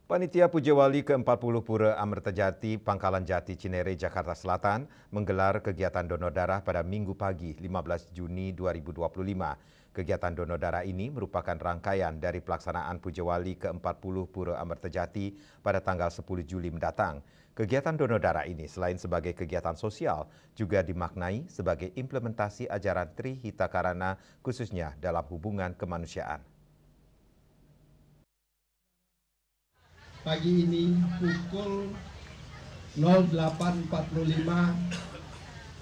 Panitia Pujawali ke-40 Pura Amertajati, Pangkalan Jati, Cinere, Jakarta Selatan menggelar kegiatan donor darah pada Minggu pagi 15 Juni 2025. Kegiatan donor darah ini merupakan rangkaian dari pelaksanaan Pujawali ke-40 Pura Amertajati pada tanggal 10 Juli mendatang. Kegiatan donor darah ini selain sebagai kegiatan sosial juga dimaknai sebagai implementasi ajaran Tri Hita Karana khususnya dalam hubungan kemanusiaan. Pagi ini pukul 08.45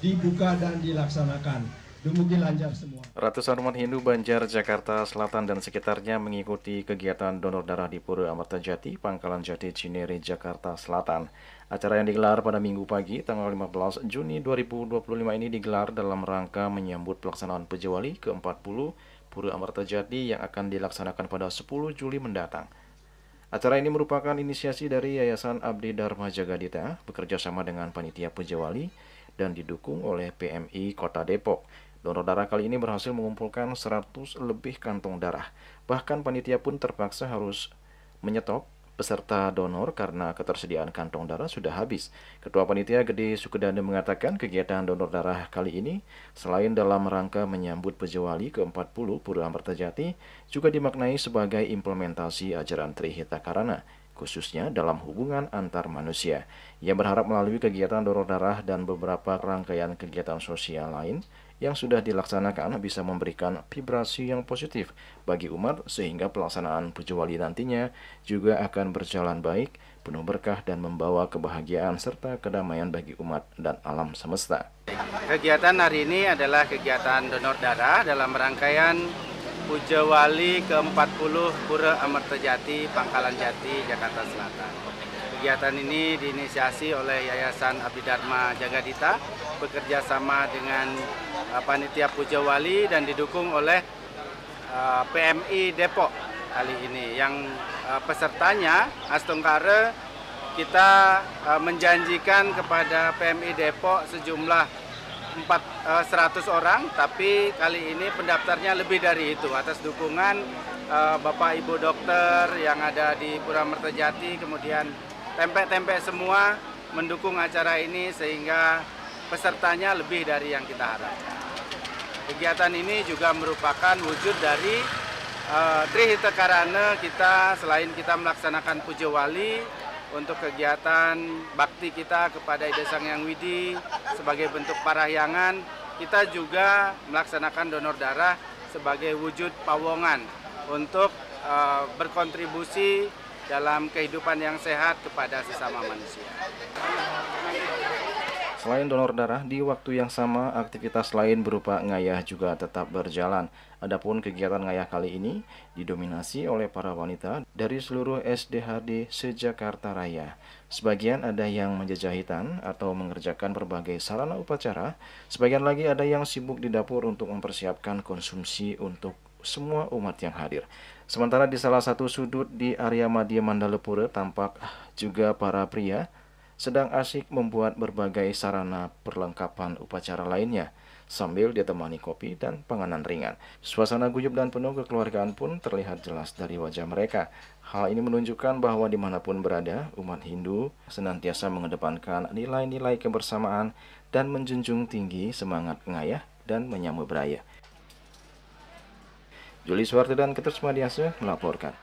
dibuka dan dilaksanakan. Demikian lancar semua. Ratusan umat Hindu Banjar, Jakarta Selatan dan sekitarnya mengikuti kegiatan donor darah di Pura Amertajati, Pangkalan Jati, Cinere, Jakarta Selatan. Acara yang digelar pada Minggu pagi, tanggal 15 Juni 2025 ini digelar dalam rangka menyambut pelaksanaan Pujawali ke-40 Pura Amertajati yang akan dilaksanakan pada 10 Juli mendatang. Acara ini merupakan inisiasi dari Yayasan Abdi Dharma Jagadita bekerja sama dengan Panitia Pujawali dan didukung oleh PMI Kota Depok. Donor darah kali ini berhasil mengumpulkan 100 lebih kantong darah. Bahkan panitia pun terpaksa harus menyetop peserta donor karena ketersediaan kantong darah sudah habis. Ketua Panitia Gede Sukedane mengatakan kegiatan donor darah kali ini selain dalam rangka menyambut Pujawali ke-40 Pura Amertajati juga dimaknai sebagai implementasi ajaran Tri Hita Karana khususnya dalam hubungan antar manusia. Ia berharap melalui kegiatan donor darah dan beberapa rangkaian kegiatan sosial lain yang sudah dilaksanakan bisa memberikan vibrasi yang positif bagi umat sehingga pelaksanaan Pujawali nantinya juga akan berjalan baik, penuh berkah dan membawa kebahagiaan serta kedamaian bagi umat dan alam semesta. Kegiatan hari ini adalah kegiatan donor darah dalam rangkaian Pujawali ke-40 Pura Amertajati, Pangkalan Jati, Jakarta Selatan. Kegiatan ini diinisiasi oleh Yayasan Abdi Dharma Jagadita bekerja sama dengan Panitia Pujawali dan didukung oleh PMI Depok kali ini. Yang pesertanya Astungkare kita menjanjikan kepada PMI Depok sejumlah 100 orang, tapi kali ini pendaftarnya lebih dari itu atas dukungan Bapak Ibu dokter yang ada di Pura Amertajati, kemudian tempe-tempe semua mendukung acara ini sehingga pesertanya lebih dari yang kita harapkan. Kegiatan ini juga merupakan wujud dari Tri Hita Karana kita. Selain kita melaksanakan Pujawali untuk kegiatan bakti kita kepada Ida Sang Hyang Widi sebagai bentuk parahyangan, kita juga melaksanakan donor darah sebagai wujud pawongan untuk berkontribusi dalam kehidupan yang sehat kepada sesama manusia. Selain donor darah, di waktu yang sama aktivitas lain berupa ngayah juga tetap berjalan. Adapun kegiatan ngayah kali ini didominasi oleh para wanita dari seluruh SDHD se-Jakarta Raya. Sebagian ada yang menjajahitan atau mengerjakan berbagai sarana upacara, sebagian lagi ada yang sibuk di dapur untuk mempersiapkan konsumsi untuk semua umat yang hadir. Sementara di salah satu sudut di area Madya Mandalepura tampak juga para pria sedang asyik membuat berbagai sarana perlengkapan upacara lainnya sambil ditemani kopi dan panganan ringan. Suasana guyup dan penuh kekeluargaan pun terlihat jelas dari wajah mereka. Hal ini menunjukkan bahwa dimanapun berada, umat Hindu senantiasa mengedepankan nilai-nilai kebersamaan dan menjunjung tinggi semangat ngayah dan menyambut beraya. Juli Suwarti dan Ketut Madiase melaporkan.